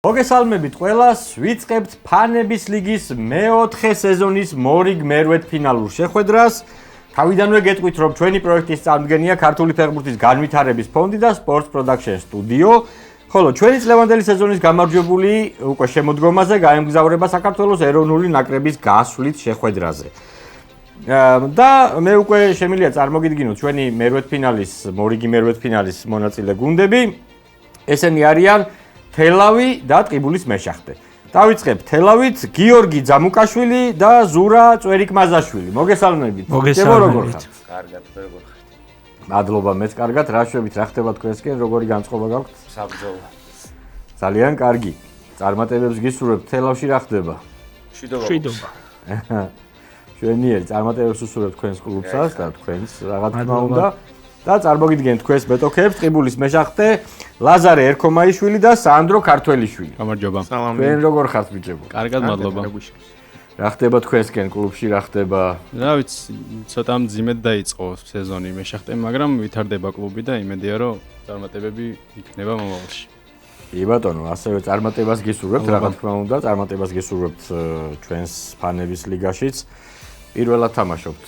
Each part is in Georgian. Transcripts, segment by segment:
მოგესალმებით ყველას, ვიწყებთ ფანების ლიგის მეოთხე სეზონის მორიგ მერვედ ფინალურ შეხვედრას. თავიდანვე გეტყვით, რომ ჩვენი პროექტის წარმომადგენელია ქართული ფეხბურთის განვითარების ფონდი და Sports Production Studio, ხოლო ჩვენი წლევანდელი სეზონის გამარჯვებული უკვე შემოდგომაზე გაემგზავრება საქართველოს ეროვნული ნაკრების გასვლით შეხვედრაზე. და მე უკვე შემიძლია წარმოგიდგინოთ ჩვენი მერვედფინალის, მორიგი მერვედფინალის მონაწილე გუნდები. ესენი არიან თელავი და ტყიბულის მეშახტე. დავიწყებ თელავით, გიორგი ძამუკაშვილი და ზურა წვერიკმაზაშვილი. მოგესალმებით. მოგესალმებით. კარგად, როგორ ხართ? მადლობა, მეც კარგად. რა შვებით, რა ხდება თქვენსკენ, როგორი განწყობა გაქვთ? საბრძოლო. ძალიან კარგი. წარმატებებს გისურვებთ. თელავში რა ხდება? შვიდობა. ჩვენიერი წარმატებებს უსურვებთ თქვენს კლუბსაც და თქვენს რაღაც თქმა უნდა. და წარმოგიდგენთ თქვენს მეტოქეებს, ტყიბულის მეშახტე, ლაზარე ერქომაიშვილი და სანდრო ქართველიშვილი. გამარჯობა. თქვენ როგორ ხართ ბიჭებო? კარგად, მადლობა. რა ხდება თქვენსკენ კლუბში, რა ხდება? რა ვიცი, ცოტა მძიმედ დაიწყო სეზონი მეშახტემ, მაგრამ ვითარდება კლუბი და იმედია, რომ წარმატებები იქნება მომავალში. კი ბატონო, ასევე წარმატებას გისურვებთ, რა თქმა უნდა, წარმატებას გისურვებთ ჩვენს ფანების ლიგაშიც. პირველად თამაშობთ.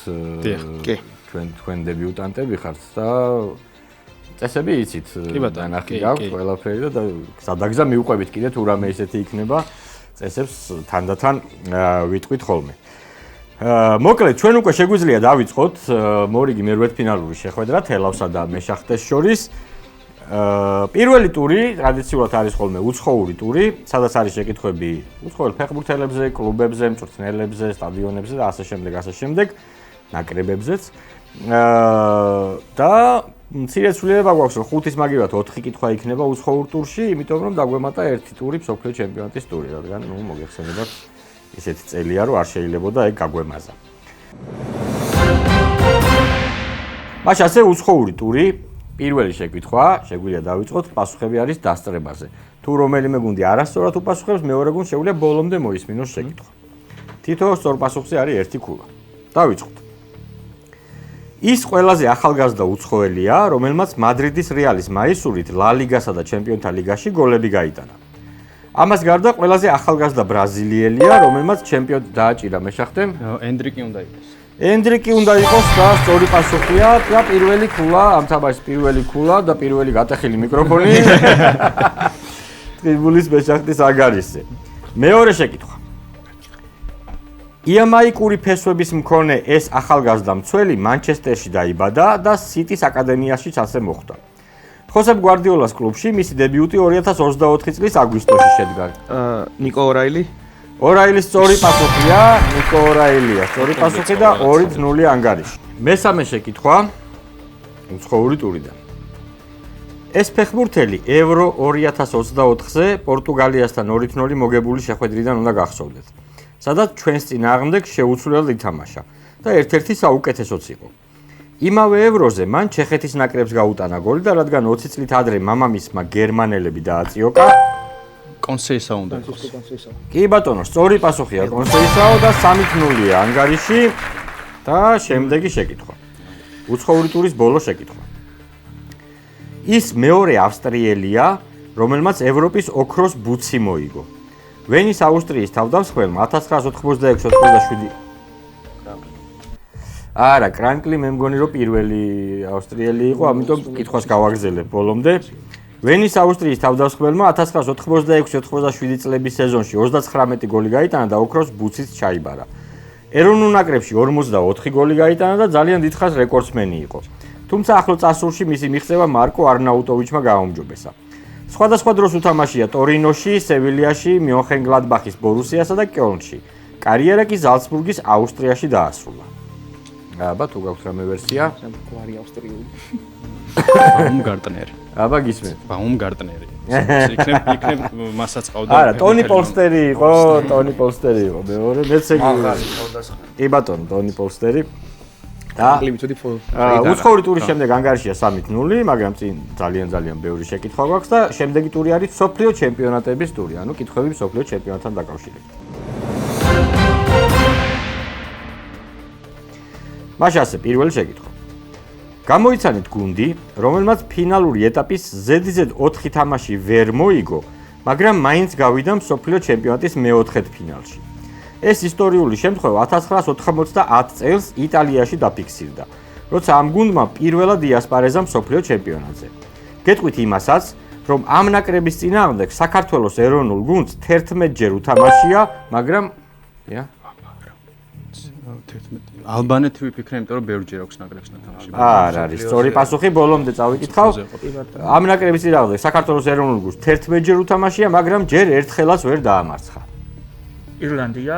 კი. თქვენ დებიუტანტები ხართ და წესები იცით. ნახი გაქვთ ყველაფერი და სადაგზა მიუყვებით კიდე თუ რამე ისეთი იქნება. წესებს თანდათან ვიტყვით ხოლმე. მოკლედ, ჩვენ უკვე შეგვიძლია დავიწყოთ მორიგი მერვედფინალური შეხვედრა თელავსა და მეშახტეს შორის. პირველი ტური ტრადიციულად არის ხოლმე უცხოური ტური, სადაც არის შეკითხვები უცხოელ ფეხბურთელებზე, კლუბებზე, მწვრთნელებზე, სტადიონებზე და ასე შემდეგ, ნაკრებებზეც. და მცირე ცვლილება გვაქვს, რომ 5-ის მაგივრად 4 კითხვა იქნება უცხოურ ტურში, იმიტომ რომ დაგვემატა ერთი ტური მსოფლიო ჩემპიონატის ტური, რადგან მოგეხსენებათ ისეთი წელია, რომ არ შეიძლებოდა ეგ გაგვემაზა. მაშინ ასე უცხოური ტური, პირველი შეკითხვა, შეგვიძლია დავიწყოთ, პასუხები არის დასწრებაზე. თუ რომელიმე გუნდი არასწორად უპასუხებს, მეორე გუნდს შეუძლია ბოლომდე მოისმინოს შეკითხვა. თითო სწორ პასუხზე არის ერთი ქულა. დავიწყოთ. ის ყველაზე ახალგაზრდა უცხოელია, რომელმაც მადრიდის რეალის მაისურით ლა ლიგასა და ჩემპიონთა ლიგაში გოლები გაიტანა. ამას გარდა ყველაზე ახალგაზრდა ბრაზილიელია, რომელმაც ჩემპიონი დააჭირა მეშახტემ. ენდრიკი უნდა იყოს. ენდრიკი უნდა იყოს და სწორი პასუხია და პირველი ქულა, ამ თამაშის პირველი ქულა და პირველი გატეხილი მიკროფონი. ტყიბულის მეშახტის ანგარიშზე. მეორე შეკითხვა. იამაიკური ფესვების მქონე ეს ახალგაზრდა მცველი მანჩესტერში დაიბადა და სიტის აკადემიაშიც ასე მოხვდა. ხოსებ გვარდიოლას კლუბში მისი დებიუტი 2024 წლის აგვისტოში შედგა. ნიკო ორაილი. ორაილის სწორი პასუხია, ნიკო ორაილია. სწორი პასუხი და 2-0 ანგარიში. მესამე შეკითხვა უცხოური ტურიდან. ეს ფეხბურთელი ევრო 2024-ზე პორტუგალიასთან 2-0 მოგებული შეხვედრიდან უნდა გახსოვდეთ. სადაც ჩვენს წინააღმდეგ შეუცვლელად ითამაშა და ერთ-ერთი საუკეთესოც იყო. იმავე ევროზე მან ჩეხეთის ნაკრებს გაუტანა გოლი და რადგან 20 წლით ადრე მამამისმა გერმანელები დააწიოკა, კონსეისა უნდა იყოს. კი ბატონო, სწორი პასუხია კონსეისაო და 3-0 ანგარიში და შემდეგი შეკითხვა. უცხოური ტურის ბოლო შეკითხვა. ის მეორე ავსტრიელია, რომელმაც ევროპის ოქროს ბუცი მოიგო. ვენის აუსტრიის თავდამსხმელმა 1986-87 არა, კრანკლი მე მგონი რომ პირველი ავსტრიელი იყო, ამიტომ კითხვას გავაგზელებ ბოლომდე. ვენის აუსტრიის თავდამსხმელმა 1986-87 წლების სეზონში 39 გოლი გაიტანა და ოქროს ბუცით ჩაიბარა. ეროვნულ ნაკრებში 44 გოლი გაიტანა და ძალიან დიდხანს რეკორდსმენი იყო. თუმცა ახლო წარსულში მისი მიღწევა მარკო არნაუტოვიჩმა გააუმჯობესა. სხვადასხვა დროს უთამაშია ტორინოში, სევილიაში, მიონხენგლადბახის ბორუსიასა და კელნში. კარიერა კი ზალცბურგის აუსტრიაში დაასრულა. აბა თუ გაქვთ რამე ვერსია? გვარი ავსტრიული. ბაუმგარტნერი. აბა გისმენთ. ბაუმგარტნერი. იქნებ მასაც ყავდა. არა, ტონი პოლსტერი იყო, ტონი პოლსტერი იყო. მეორე მეც ეგ. კი ბატონო, ტონი პოლსტერი. უცხოური ტურის შემდეგ ანგარიშია 3-0, მაგრამ წინ ძალიან ბევრი შეკითხვა გვაქვს და შემდეგი ტური არის მსოფლიო ჩემპიონატების ტური, ანუ კითხვები მსოფლიო ჩემპიონატთან დაკავშირებით. მაშინ ასე პირველი შეკითხვა. გამოიცანეთ გუნდი, რომელმაც ფინალური ეტაპის ზედიზედ 4 თამაში ვერ მოიგო მაგრამ მაინც გავიდა მსოფლიო ჩემპიონატის მეოთხედფინალში. ეს ისტორიული შემთხვევა 1990 წელს იტალიაში დაფიქსირდა, როცა ამ გუნდმა პირველად იასპარეზა მსოფლიო ჩემპიონატზე. გეტყვით იმასაც, რომ ამ ნაკრების წინააღმდეგ საქართველოს ეროვნულ გუნდს 11-ჯერ უთამაშია, მაგრამ ალბანეთი ვიფიქრე, იმიტომ რომ ბევრჯერ აქვს ნაკრებს ნათამაში. არ არის სწორი პასუხი, ბოლომდე წავიკითხავ. ამ ნაკრების წინააღმდეგ საქართველოს ეროვნულ გუნდს 11-ჯერ უთამაშია, მაგრამ ჯერ ერთხელაც ვერ დაამარცხა. ირლანდია?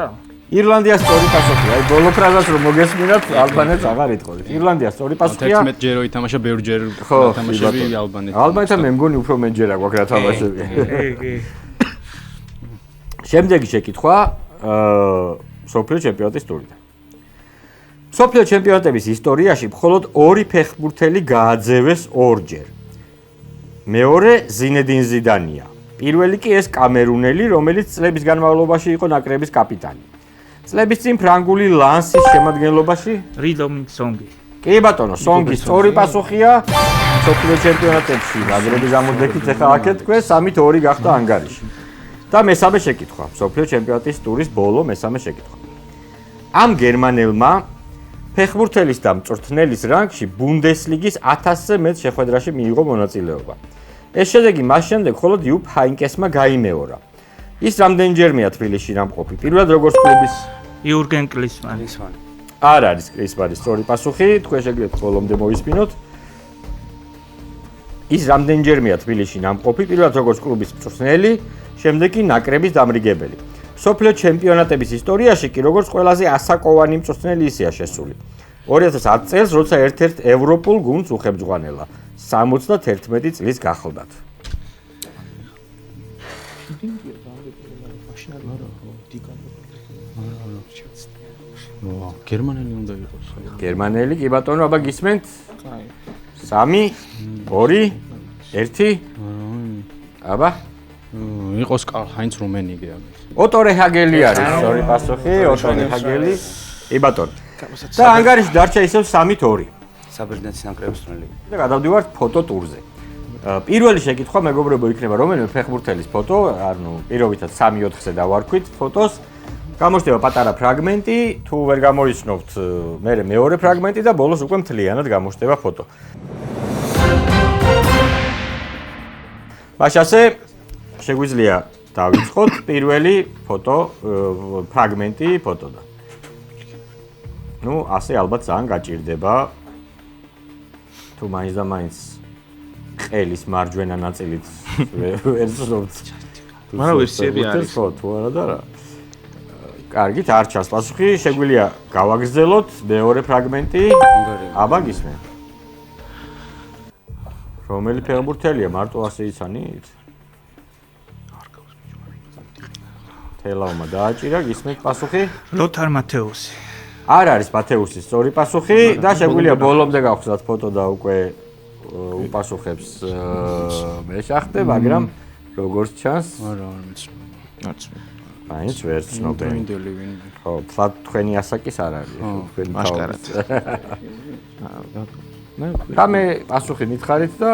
ირლანდია სწორი პასუხია. აი ბოლო ფრაზას რომ მოგესმინათ, ალბანეთს აღარ იტყოდით. ირლანდია სწორი პასუხია. 11-ჯერ ითამაშა ბევრჯერ ნათამაშები ალბანეთს. ალბანეთთან მე მგონი უფრო მეჯერა გვაქვს რა თამაშები. შემდეგი შეკითხვა, მსოფლიო ჩემპიონატის ტურიდან. მსოფლიო ჩემპიონატების ისტორიაში მხოლოდ 2 ფეხბურთელი გააძევეს 2-ჯერ. მეორე ზინედინ ზიდანია. პირველი კი ეს კამერუნელი, რომელიც წლების განმავლობაში იყო ნაკრების კაპიტანი. წლების წინ ფრანგული ლანსის შემადგენლობაში რიდომ სონგი. კი ბატონო, სონგი სწორი პასუხია. მსოფლიო ჩემპიონატებში ნაკრების ამოძექით ახლა აქეთ თქვენ 3-2 გახდა ანგარიში. და მესამე შეკითხვა, მსოფლიო ჩემპიონატის ტურის ბოლო მესამე შეკითხვა. ამ გერმანელმა ფეხბურთელის და მწვრთნელის რანგში ბუნდესლიგის 1000-ზე მეტ შეხვედრაში მიიღო მონაწილეობა. ეს შედეგი მას შემდეგ მხოლოდ იუპ ჰაინკესმა გაიმეორა. ის რამდენჯერმეა თბილისში ნამყოფი. პირველად როგორც კლუბის იურგენ კლისმანი. არ არის კლისმანის სწორი პასუხი, თქვენ შეგიძლიათ ბოლომდე მოისმინოთ. ის რამდენჯერმეა თბილისში ნამყოფი. პირველად როგორც კლუბის მწვრთნელი, შემდეგ კი ნაკრების დამრიგებელი. მსოფლიო ჩემპიონატების ისტორიაში კი როგორც ყველაზე ასაკოვანი მწვრთნელი ისეა შესული. 2010 წელს, როცა ერთ-ერთ ევროპულ გუნდს უხებძღვანელა 71 წლის გახლდათ. გერმანელი უნდა იყოს. გერმანელი, კი ბატონო, აბა გისმენთ? 3, 2, 1. აბა იყოს კარლ-ჰაინც რუმენიგე ამის. ოტო რეჰაგელი არის, სწორი პასუხი, ოტო რეჰაგელი. კი ბატონო. და ანგარიში დარჩა ისევ 3-2. საბერძნეთის ნაკრების მწვრთნელი. და გადავდივართ ფოტო ტურზე. პირველი შეკითხვა მეგობრებო იქნება რომელიმე ფეხბურთელის ფოტო, ანუ პირობითად 3-4-ზე დავარქვით ფოტოს. გამოჩნდება პატარა ფრაგმენტი, თუ ვერ გამოიცნობთ, მერე მეორე ფრაგმენტი და ბოლოს უკვე მთლიანად გამოჩნდება ფოტო. მაშასე შეგვიძლია დავიწყოთ პირველი ფოტო ფრაგმენტი ფოტოდან. ნუ ასე ალბათ ძალიან გაჭირდება. თუ მაინც და მაინც ყელის მარჯვენა ნაწილით ვერ ზნობთ. მაგრამ ვერსიები არის. ხო, თუ არა და რა. კარგით, არ ჩანს პასუხი, შეგვიძლია გავაგრძელოთ მეორე ფრაგმენტი. აბა გისმენთ. რომელი ფეხბურთელია მარტო ასე იცანით? თელავმა დააჭირა, გისმენთ პასუხი? ლოთარ მათეუსი. არ არის მათეუსის სწორი პასუხი და შეგვიძლია ბოლომდე გავხსნათ ფოტო და უკვე უპასუხებს მეშახტე, მაგრამ როგორც ჩანს, არა, არ მიცნობ. არც მე. მაინც ვერ ცნობენ. ინდელი ვინ. ხო, თლად თქვენი ასაკის არ არის, თქვენი მაშკარად. გამე პასუხი მითხარით და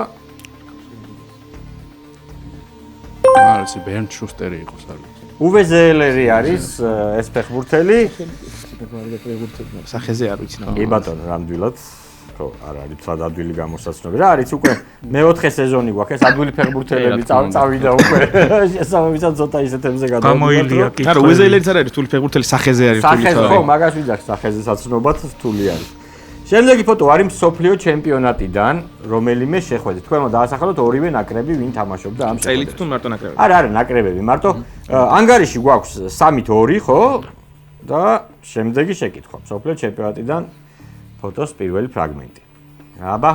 არ ვიცი, ბერნ შუსტერი იყოს არ ვიცი. უვე ზელერი არის ეს ფეხბურთელი. სახეზე არ ვიცი რა. კი ბატონო, ნამდვილად. ხო, არ არის თლად ადვილი გამოსაცნობი. რა არის უკვე მეოთხე სეზონი გვაქვს, ეს ადვილი ფეხბურთელები წავიდა უკვე. შესაბამისად ცოტა ისეთებზე გადავიდეთ. გამოილია კი. არა, უეზეილერიც არ არის რთული ფეხბურთელი, სახეზე არის რთული. სახეზე ხო, მაგას ვიძახ, სახეზე საცნობად რთული არის. შემდეგი ფოტო არის მსოფლიო ჩემპიონატიდან, რომელიმე შეხვედრით. თქვენ უნდა დაასახელოთ ორივე ნაკრები, ვინ თამაშობდა ამ წელით შეხვედრაში. თუ მარტო ნაკრები. არა, ნაკრებები, მარტო ანგარიში გვაქვს 3-2, ხო? და შემდეგი შეკითხვა. მსოფლიო ჩემპიონატიდან ფოტოს პირველი ფრაგმენტი. აბა.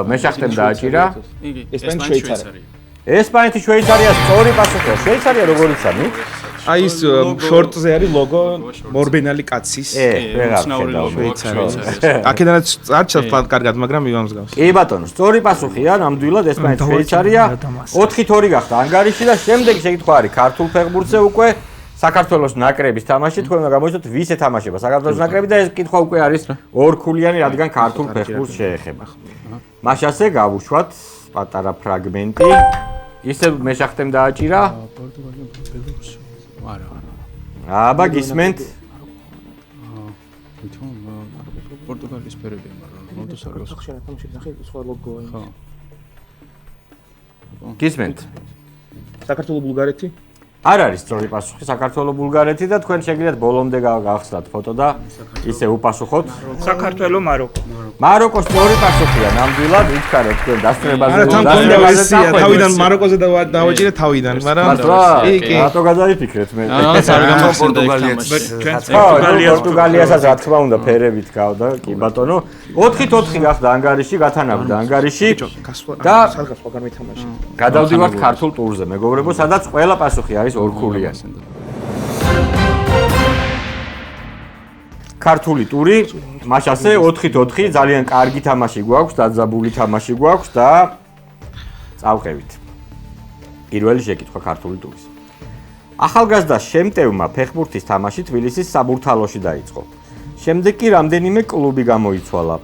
მეშახტემ დააჭირა. იგი ესპანეთი, შვეიცარია. ესპანეთი, შვეიცარია, სწორი პასუხია. შვეიცარია როგორ იცანი? აი ეს შორტზე არის ლოგო მორბენალი კაცის. ვეღარ უცნაური ხედავ. ლოგო აქვს შვეიცარიის. აქედანაც არ ჩანს კარგად, მაგრამ იმამს გავს. კი ბატონო, სწორი პასუხია, ნამდვილად ესპანეთი, შვეიცარია. 4-2 გახდა ანგარიში და შემდეგი შეკითხვა არის ქართულ ფეხბურთზე უკვე საქართველოს ნაკრების თამაში, თქვენ უნდა გამოიცნოთ ვის ეთამაშება საქართველოს ნაკრები და ეს კითხვა უკვე არის ორქულიანი, რადგან ქართულ ფეხბურთს შეეხება. მაშასე გავუშვათ პატარა ფრაგმენტი. ისე მეშახტემ დააჭირა. პორტუგალია, ბელორუსი. არა. აბა გისმენთ. თვითონ პორტუგალიის ფერებია, მაგრამ რონალდოს არ გავს. ხო. გისმენთ. საქართველოს ბულგარეთი? არ არის სწორი პასუხი საქართველოს ბულგარეთი და თქვენ შეგიძლიათ ბოლომდე გავხსნათ ფოტო და ისე უპასუხოთ. საქართველოს მაროკო. მაროკოს სწორი პასუხია, ნამდვილად ვიქარეთ თქვენ დასწრებაზე. არა, თან კონდა ვერსია, თავიდან მაროკოზე დავაჭირე თავიდან, მაგრამ კი, რატო გადაიფიქრეთ მე? რაღაც არ გამახსენდა პორტუგალიასაც რა თქმა უნდა ფერებით გავდა, კი ბატონო. 4-4 გახდა ანგარიში, გათანაბრდა ანგარიში და სადღაც სხვა გამეთამაში. გადავდივართ ქართულ ტურზე, მეგობრებო, სადაც ყველა პასუხი არის ორქულიანი. ქართული ტური, მაშასე 4-4 ძალიან კარგი თამაში გვაქვს, დაძაბული თამაში გვაქვს და წავყევით. პირველი შეკითხვა ქართული ტურის. ახალგაზრდა შემტევმა ფეხბურთის თამაში თბილისის საბურთალოში დაიწყო. შემდეგ კი რამდენიმე კლუბი გამოიცვალა.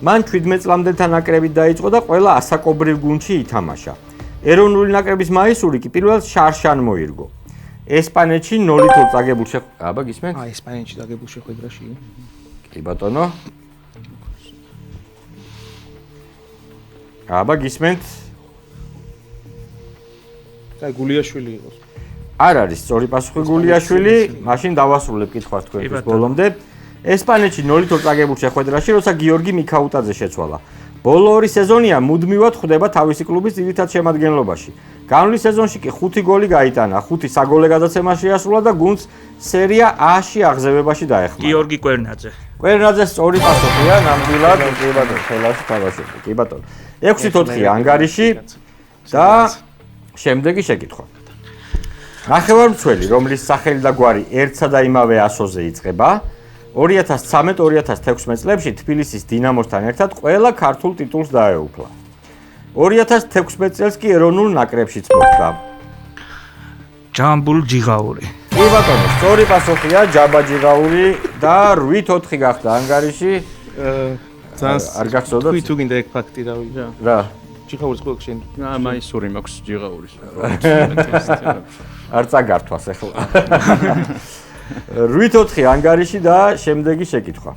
მან 17 წლამდელთან ნაკრებით დაიწყო და ყველა ასაკობრივ გუნდში ითამაშა. ეროვნული ნაკრების მაისური კი პირველ შარშან მოირგო. ესპანეთში 0-2 წაგებულ აბა გისმენთ? ესპანეთში დაგებულ შეხვედრაში. კი ბატონო. აბა გისმენთ? აი გულიაშვილი იყო. არ არის სწორი პასუხი გულიაშვილი, მაშინ დავასრულებ კითხვას თქვენთვის ბოლომდე. ესპანეთში 0-2 წაგებულ შეხვედრაში, როცა გიორგი მიქაუტაძე შეცვალა. ბოლო ორი სეზონია მუდმივად ხვდება თავისი კლუბის ძირითად შემადგენლობაში. განვლილ სეზონში კი 5 გოლი გაიტანა, 5 საგოლე გადაცემა შეასრულა და გუნდს სერია A-ში აღზევებაში დაეხმარა. გიორგი კვერნაძე. კვერნაძე სწორი პასუხია, ნამდვილად, კი ბატონო, ხელაში თამაშობდა, კი ბატონო. 6-4 ანგარიში და შემდეგი შეკითხვა. ნახევარმცველი, რომლის სახელი და გვარი ერთსა და იმავე ასოზე იწყება, 2013-2016 წლებში თბილისის დინამოსთან ერთად ყველა ქართულ ტიტულს დაეუფლა. 2016 წელს კი ეროვნულ ნაკრებშიც მოხვდა. ჯამბულ ჯიღაური. კი ბატონო, სწორი პასუხია ჯაბა ჯიღაური და 8-4 გახდა ანგარიში. არ გახსოვდათ? თუ გინდა ეგ ფაქტი რა ვიცი. რა? ჯიხაურის ყველა შენ. მაისური მაქვს ჯიღაურის. არ წაგართვას ახლა. 8-4 ანგარიში და შემდეგი შეკითხვა.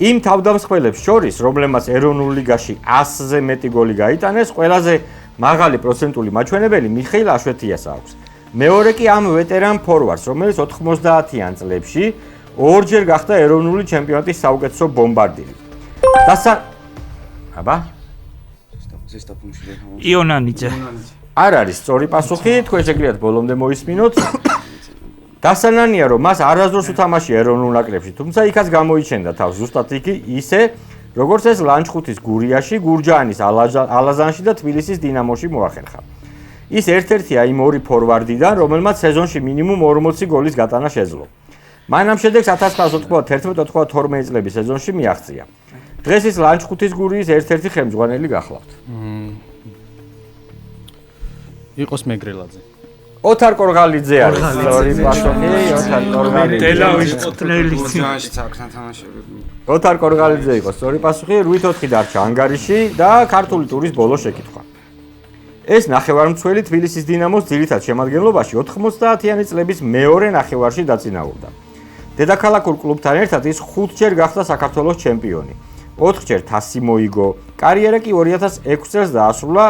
იმ თავდამსხმელებს შორის, რომლებმაც ეროვნულ ლიგაში 100-ზე მეტი გოლი გაიტანეს, ყველაზე მაღალი პროცენტული მაჩვენებელი მიხეილ აშვეთიას აქვს. მეორე კი ამ ვეტერან ფორვარდს, რომელიც 90-იან წლებში ორჯერ გახდა ეროვნული ჩემპიონატის საუკეთესო ბომბარდირი. აბა? იონანიძე. არ არის სწორი პასუხი, თქვენ შეგიძლიათ ბოლომდე მოისმინოთ. დასანანია რომ მას არასდროს უთამაშია ეროვნულ ნაკრებში, თუმცა იქაც გამოიჩენდა თავს ზუსტად ისე, როგორც ეს ლანჩხუთის გურიაში, გურჯაანის ალაზანში და თბილისის დინამოში მოახერხა. ის ერთ-ერთია იმ ორი ფორვარდიდან, რომელმაც სეზონში მინიმუმ 40 გოლის გატანა შეძლო. მან ამ შედეგს 1991-92 წლების სეზონში მიაღწია. დღეს ის ლანჩხუთის გურიის ერთ-ერთი ხელმძღვანელი გახლავთ. იყოს მეგრელაძე. ოთარ კორღალიძე არის სწორი პასუხი, ოთარ კორღალიძე. დელავის წლელიცი. ოთარ კორღალიძე იყო სწორი პასუხი, 8-4 დარჩა ანგარიში და ქართული ტურის ბოლო შეკითხვა. ეს ნახევარმცველი თბილისის დინამოს ძირითად შემადგენლობაში 90-იანი წლების მეორე ნახევარში დაწინაურდა. დედაქალაქურ კლუბთან ერთად ის 5-ჯერ გახდა საქართველოს ჩემპიონი. 4-ჯერ თასი მოიგო. კარიერა კი 2006 წელს დაასრულა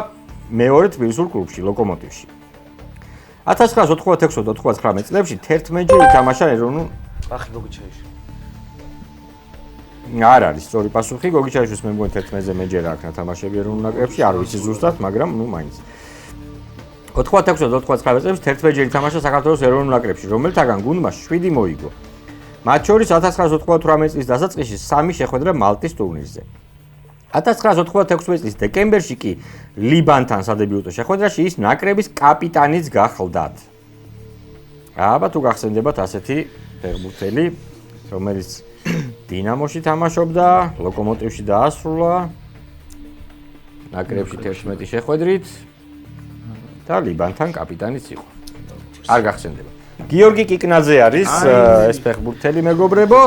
მეორე თბილისურ კლუბში, ლოკომოტივში. 1986-99 წლებში 11-ჯერ ითამაშა ეროვნულ ახი გოგიჩაიშვილი. არ არის სწორი პასუხი, გოგიჩაიშვილს მე მგონი 11-ზე მეჯერა აქ თამაშები ეროვნულ ნაკრებში, არ ვიცი ზუსტად, მაგრამ ნუ მაინც. 86-99 წლებში 11-ჯერ ითამაშა საქართველოს ეროვნულ ნაკრებში, რომელთაგან გუნდმა 7 მოიგო. მათ შორის 1998 წლის დასაწყისში 3 შეხვედრა მალტის ტურნირზე. 1996 წლის დეკემბერში კი ლიბანთან სადებიუტო შეხვედრაში ის ნაკრების კაპიტანიც გახლდათ. აბა თუ გახსენდებათ ასეთი ფეხბურთელი, რომელიც დინამოში თამაშობდა, ლოკომოტივში დაასრულა, ნაკრებში 11 შეხვედრით და ლიბანთან კაპიტანიც იყო. არ გახსენდება. გიორგი კიკნაძე არის ეს ფეხბურთელი მეგობრებო.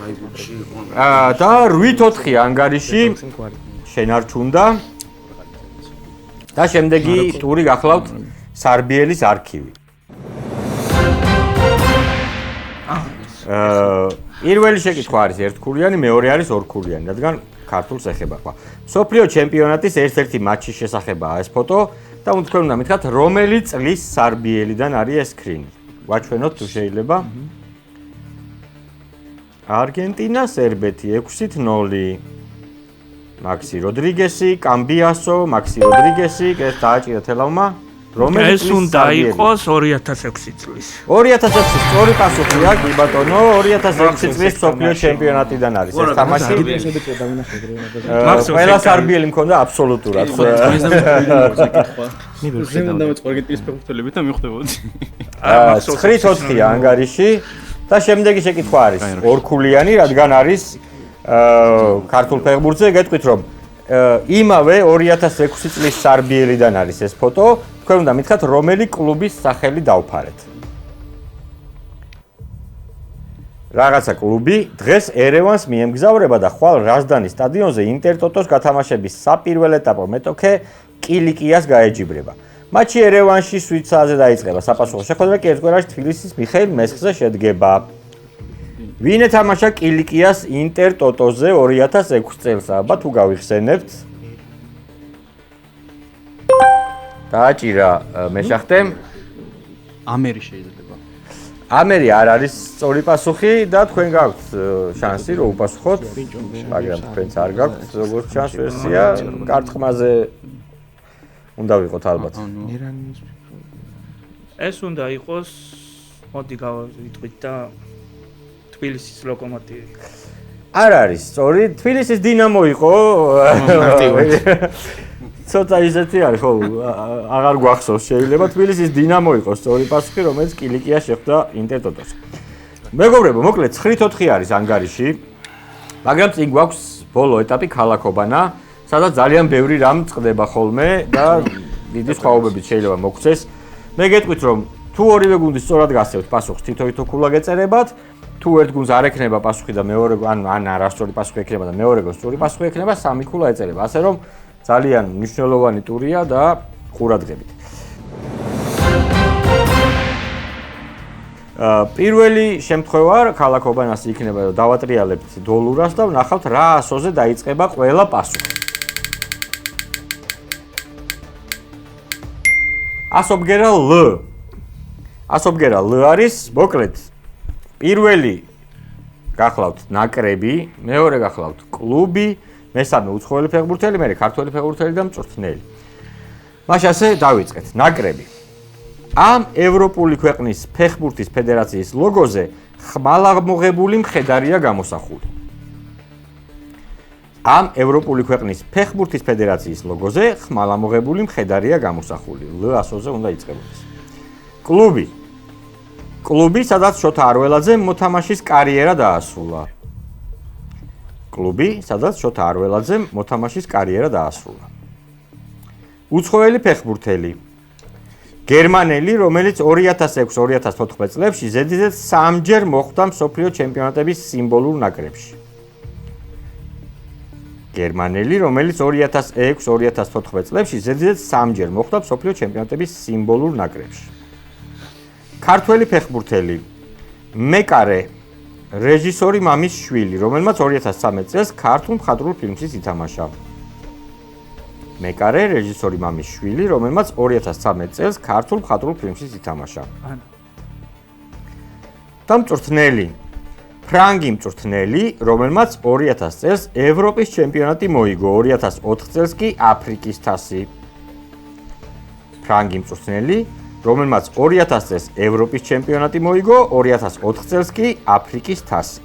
და 8-4 ანგარიში შენარჩუნდა და შემდეგი ტური გახლავთ სარბიელის არქივი. პირველი შეკითხვა არის ერთქულიანი, მეორე არის ორქულიანი, რადგან ქართულს ეხება. მსოფლიო ჩემპიონატის ერთ-ერთი მატჩის შესახებაა ეს ფოტო და თქვენ უნდა მითხრათ, რომელი წლის სარბიელიდან არის ეს სკრინი. ვაჩვენოთ თუ შეიძლება. არგენტინა, სერბეთი 6-0. მაქსი როდრიგესი, კამბიასო, მაქსი როდრიგესი, ეს დააჭირა თელავმა. რომელი ეს უნდა იყოს 2006 წლის. 2006 სწორი პასუხია, კი ბატონო, 2006 წლის მსოფლიო ჩემპიონატიდან არის ეს თამაში. ყველა სარბიელი მქონდა აბსოლუტურად. მე უნდა მეწყო არგენტინის ფეხბურთელები და მივხვდებოდი. 9-4 ანგარიში და შემდეგი შეკითხვა არის ორქულიანი, რადგან არის ქართულ ფეხბურთზე გეტყვით რომ იმავე 2006 წლის სარბიელიდან არის ეს ფოტო. თქვენ უნდა მითხრათ, რომელი კლუბის სახელი დავფარეთ. რაღაცა კლუბი დღეს ერევანს მიემგზავრება და ხვალ რაზდანის სტადიონზე ინტერ-ტოტოს გათამაშების საპირველ ეტაპო მეტოქე კილიკიას გაეჯიბრება. მატჩი ერევანში 7 საათზე დაიწყება. sapasუხო შეხვედრა კი ერთ კვირაში თბილისის მიხეილ მესხზე შედგება. ვინ ეთამაშა კილიკიას ინტერ-ტოტოზე 2006 წელს? აბა თუ გავიხსენებთ. დააჭირა მეშახტემ. ამერი შეიძლება. ამერი არ არის სწორი პასუხი და თქვენ გაქვთ შანსი რომ უპასუხოთ, მაგრამ თქვენც არ გაქვთ როგორც ჩანს ვერსია, კარტყმაზე უნდა ვიყოთ ალბათ. ეს უნდა იყოს, მოდი გავიტყვით და თბილისის ლოკომოტივი. არ არის სწორი, თბილისის დინამო იყო. ცოტა ისეთი არის ხო, აღარ გვახსოვს შეიძლება თბილისის დინამო იყო სწორი პასუხი, რომელიც კილიკია შეხვდა ინტერ-ტოტოს. მეგობრებო, მოკლედ 9-4 არის ანგარიში, მაგრამ წინ გვაქვს ბოლო ეტაპი ქალაქობანა, სადაც ძალიან ბევრი რამ წყდება ხოლმე და დიდი სხვაობებით შეიძლება მოგცეს. მე გეტყვით რომ თუ ორივე გუნდი სწორად გასცევთ პასუხს, თითო-თითო ქულა გეწერებათ. თუ ერთ გუნდს არ ექნება პასუხი და მეორე ან არასწორი პასუხი ექნება და მეორე გუნდს სწორი პასუხი ექნება, 3 ქულა ეწერება. ასე რომ ძალიან მნიშვნელოვანი ტურია და ყურადღებით. პირველი შემთხვევა ქალაქობანას იქნება რომ დავატრიალებთ დოლურას და ვნახავთ რა ასოზე დაიწყება ყველა პასუხი. ასობგერა L. ასობგერა L არის მოკლედ პირველი გახლავთ ნაკრები, მეორე გახლავთ კლუბი, მესამე უცხოელი ფეხბურთელი, მერე ქართველი ფეხბურთელი და მწვრთნელი. მაშინ ასე დავიწყეთ. ნაკრები. ამ ევროპული ქვეყნის ფეხბურთის ფედერაციის ლოგოზე ხმალაღმოღებული მხედარია გამოსახული. ამ ევროპული ქვეყნის ფეხბურთის ფედერაციის ლოგოზე ხმალაღმოღებული მხედარია გამოსახული. L ასოზე უნდა იწყებოდეს. კლუბი. კლუბი, სადაც შოთა არველაძე მოთამაშის კარიერა დაასრულა. კლუბი, სადაც შოთა არველაძემ მოთამაშის კარიერა დაასრულა. უცხოელი ფეხბურთელი. გერმანელი, რომელიც 2006-2014 წლებში ზედიზედ 3-ჯერ მოხვდა მსოფლიო ჩემპიონატების სიმბოლურ ნაკრებში. გერმანელი, რომელიც 2006-2014 წლებში ზედიზედ 3-ჯერ მოხვდა მსოფლიო ჩემპიონატების სიმბოლურ ნაკრებში. ქართველი ფეხბურთელი. მეკარე რეჟისორი მამის შვილი, რომელმაც 2013 წელს ქართულ მხატვრულ ფილმში ითამაშა. მეკარე რეჟისორი მამის შვილი, რომელმაც 2013 წელს ქართულ მხატვრულ ფილმში ითამაშა. და მწვრთნელი. ფრანგი მწვრთნელი, რომელმაც 2000 წელს ევროპის ჩემპიონატი მოიგო, 2004 წელს კი აფრიკის თასი. ფრანგი მწვრთნელი, რომელმაც 2000 წელს ევროპის ჩემპიონატი მოიგო, 2004 წელს კი აფრიკის თასი.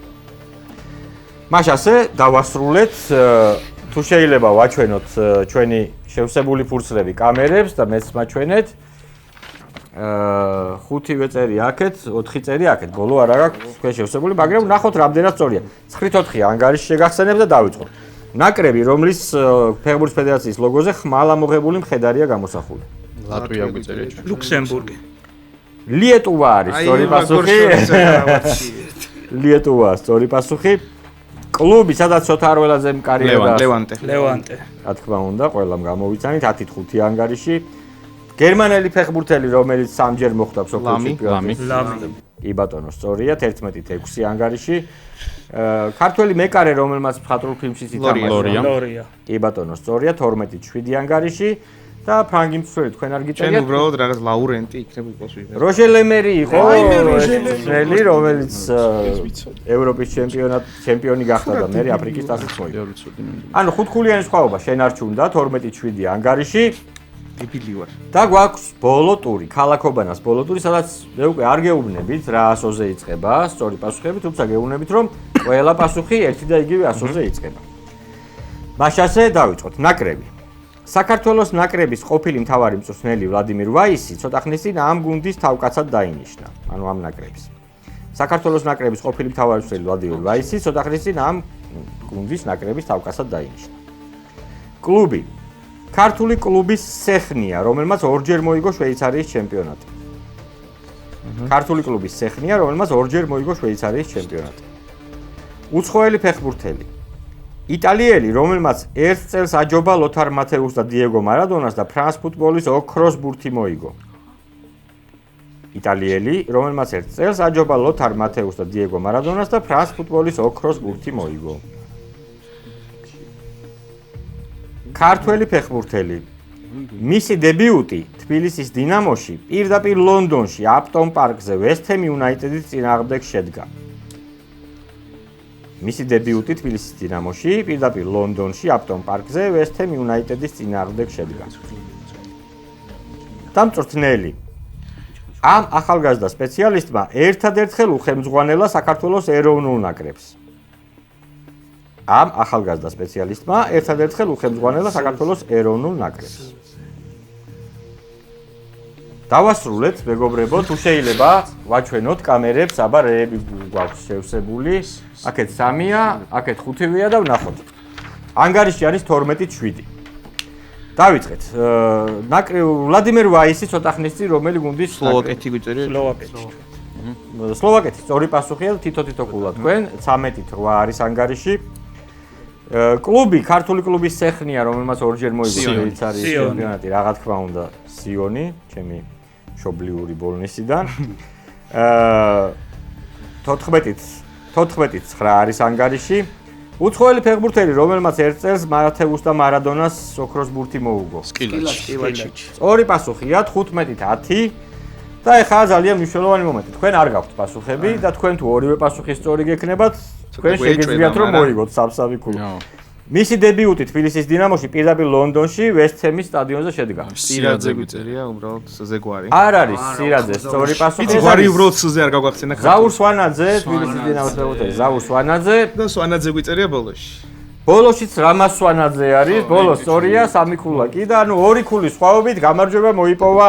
მაშინ ასე დავასრულეთ, თუ შეიძლება ვაჩვენოთ ჩვენი შევსებული ფურცლები კამერებს და მეც მაჩვენეთ. 5 წერი აქეთ, 4 წერი აქეთ. ბოლო არ აქვს თქვენ შევსებული, მაგრამ ნახოთ რამდენად სწორია. 9-4 ანგარიში შეგახსენებ და დავიწყოთ. ნაკრები, რომლის ფეხბურთის ფედერაციის ლოგოზე ხმალაღმოღებული მხედარია გამოსახული. ლატვია გვიწერია. ლუქსემბურგი. ლიეტუვა არის სწორი პასუხი. ლიეტუვა სწორი პასუხი. კლუბი, სადაც ცოტა არველაძემ კარიერა ლევანტე. რა თქმა უნდა, ყველამ გამოვიცანით 10-5 ანგარიში. გერმანელი ფეხბურთელი, რომელიც სამჯერ მოხვდა მსოფლიო ჩემპიონატის. ლამი. კი ბატონო, სწორია, 11-6 ანგარიში. ქართველი მეკარე, რომელმაც მხატვრულ ფილმშიც ითამაშა. ლორია. კი ბატონო, სწორია, 12-7 ანგარიში და ფრანგი მცველი თქვენ არ ჩვენ გიწერიათ. უბრალოდ რაღაც ლაურენტი იქნება იყოს ვიღა. როჟე ლემერი იყო, ძველი, რომელიც ევროპის ჩემპიონი გახდა და მე აფრიკის თასიც მოიგო. ანუ ხუთქულიანი სხვაობა შენ არ ჩუნდა 12-7 ანგარიში. დებილი ვარ. და გვაქვს ბოლო ტური, ქალაქობანას ბოლო ტური, სადაც მე უკვე არ გეუბნებით რა ასოზე იწყება, სწორი პასუხები, თუმცა გეუბნებით, რომ ყველა პასუხი ერთი და იგივე ასოზე იწყება. მაშასე დავიწყოთ. ნაკრები. საქართველოს ნაკრების ყოფილი მთავარი მწვრთნელი ვლადიმირ ვაისი ცოტა ხნის წინ ამ გუნდის თავკაცად დაინიშნა, ანუ ამ ნაკრების. საქართველოს ნაკრების ყოფილი მთავარი მწვრთნელი ვლადიმირ ვაისი ცოტა ხნის წინ ამ გუნდის ნაკრების თავკაცად დაინიშნა. კლუბი ქართული კლუბის სეხნია, რომელმაც ორჯერ მოიგო შვეიცარიის ჩემპიონატი. ქართული კლუბის სეხნია, რომელმაც ორჯერ მოიგო შვეიცარიის ჩემპიონატი. უცხოელი ფეხბურთელი. იტალიელი, რომელმაც ერთ წელს აჯობა ლოთარ მათეუს და დიეგო მარადონას და ფრანს ფუტბოლის ოქროს ბურთი მოიგო. იტალიელი, რომელმაც ერთ წელს აჯობა ლოთარ მათეუს და დიეგო მარადონას და ფრანს ფუტბოლის ოქროს ბურთი მოიგო. ქართველი ფეხბურთელი. მისი დებიუტი თბილისის დინამოში პირდაპირ ლონდონში აპტონ პარკზე ვესტჰემ იუნაიტედის წინააღმდეგ შედგა. მისი დებიუტი თბილისის დინამოში პირდაპირ ლონდონში აპტონ პარკზე ვესტჰემ იუნაიტედის წინააღმდეგ შედგა. დამწვრთნელი. ამ ახალგაზრდა სპეციალისტმა ერთადერთხელ უხელმძღვანელა საქართველოს ეროვნულ ნაკრებს. ამ ახალგაზრდა სპეციალისტმა ერთადერთხელ უხელმძღვანელა საქართველოს ეროვნულ ნაკრებს. დავასრულეთ, მეგობრებო, თუ შეიძლება ვაჩვენოთ კამერებს, აბა რეები გვაქვს შევსებული. აქეთ 3-ია, აქეთ 5-ვია და ვნახოთ. ანგარიში არის 12-7. დავიწყეთ. ვლადიმერ ვაისი ცოტა ხნის წინ რომელი გუნდის სლოვაკეთი გვიწერია? სლოვაკეთი, სწორი პასუხია და თითო ყულა თქვენ, 13-8 არის ანგარიში. კლუბი, ქართული კლუბის სეხნია, რომელმაც ორჯერ მოიგო შვეიცარიის ჩემპიონატი, რა თქმა უნდა, სიონი, ჩემი მშობლიური ბოლნისიდან. 14-9 არის ანგარიში. უცხოელი ფეხბურთელი, რომელმაც ერთ წელს მათეუს და მარადონას ოქროს ბურთი მოუგო. სკილაჩი. სწორი პასუხია 15-10 და ეხლა ძალიან მნიშვნელოვანი მომენტი. თქვენ არ გაქვთ პასუხები და თქვენ თუ ორივე პასუხი სწორი გექნებათ, თქვენ შეგიძლიათ რომ მოიგოთ სამსავი ქული. მისი დებიუტი თბილისის დინამოში პირდაპირ ლონდონში ვესტჰემის სტადიონზე შედგა. სირაძე გვიწერია, უბრალოდ ზეგვარი. არ არის სირაძე, სწორი პასუხი. იცი გვარი უბრალოდ სზე არ გაგვახსენა ხარ. ზაურ სვანაძე, თბილისის დინამოს ფეხბურთელი, ზაურ სვანაძე. და სვანაძე გვიწერია ბოლოში. ბოლოშიც რამას სვანაძე არის, ბოლოს სწორია, 3 ქულა კი და ანუ 2 ქულის სხვაობით გამარჯვება მოიპოვა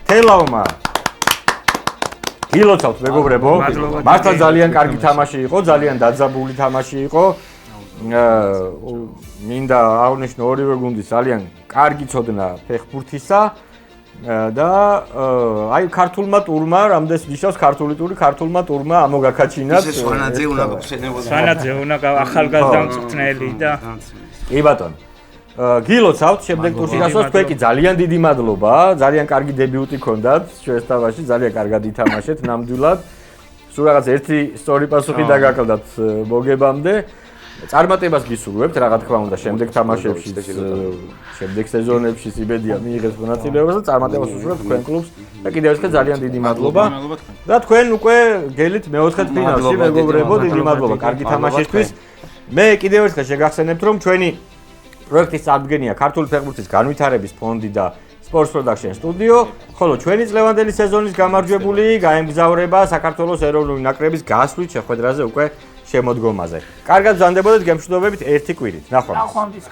თელავმა. გილოცავთ მეგობრებო. მართლა ძალიან კარგი თამაში იყო, ძალიან დაძაბული თამაში იყო. მინდა აღნიშნო ორივე გუნდის ძალიან კარგი ცოდნა ფეხბურთისა და აი ქართულმა ტურმა, რამდენს ნიშნავს ქართული ტური, ქართულმა ტურმა ამოგაქაჩინათ. სვანაძე უნდა გხსენებოდა. სვანაძე უნდა ახალგაზრდა მწვრთნელი და კი ბატონო. გილოცავთ შემდეგ ტურში გასვლას, თქვენ კი ძალიან დიდი მადლობა, ძალიან კარგი დებიუტი გქონდათ ჩვენს თამაში, ძალიან კარგად ითამაშეთ ნამდვილად. სულ რაღაც ერთი სწორი პასუხი დაგაკლდათ მოგებამდე. წარმატებას გისურვებთ, რა თქმა უნდა, შემდეგ თამაშებში, შემდეგ სეზონებში იმედია მიიღებს მონაწილეობას და წარმატებას უსურვებთ თქვენ კლუბს და კიდევ ერთხელ ძალიან დიდი მადლობა. და თქვენ უკვე გელით მეოთხედ ფინალში, მეგობრებო, დიდი მადლობა კარგი თამაშისთვის. მე კიდევ ერთხელ შეგახსენებთ, რომ ჩვენი პროექტის წარდგენია ქართული ფეხბურთის განვითარების ფონდი და Sports Production Studio, ხოლო ჩვენი წლევანდელი სეზონის გამარჯვებული გაემგზავრება საქართველოს ეროვნული ნაკრების გასვლით შეხვედრაზე უკვე შემოდგომაზე. კარგად ბრძანდებოდეთ გემშვიდობებით ერთი კვირით. ნახვამდის.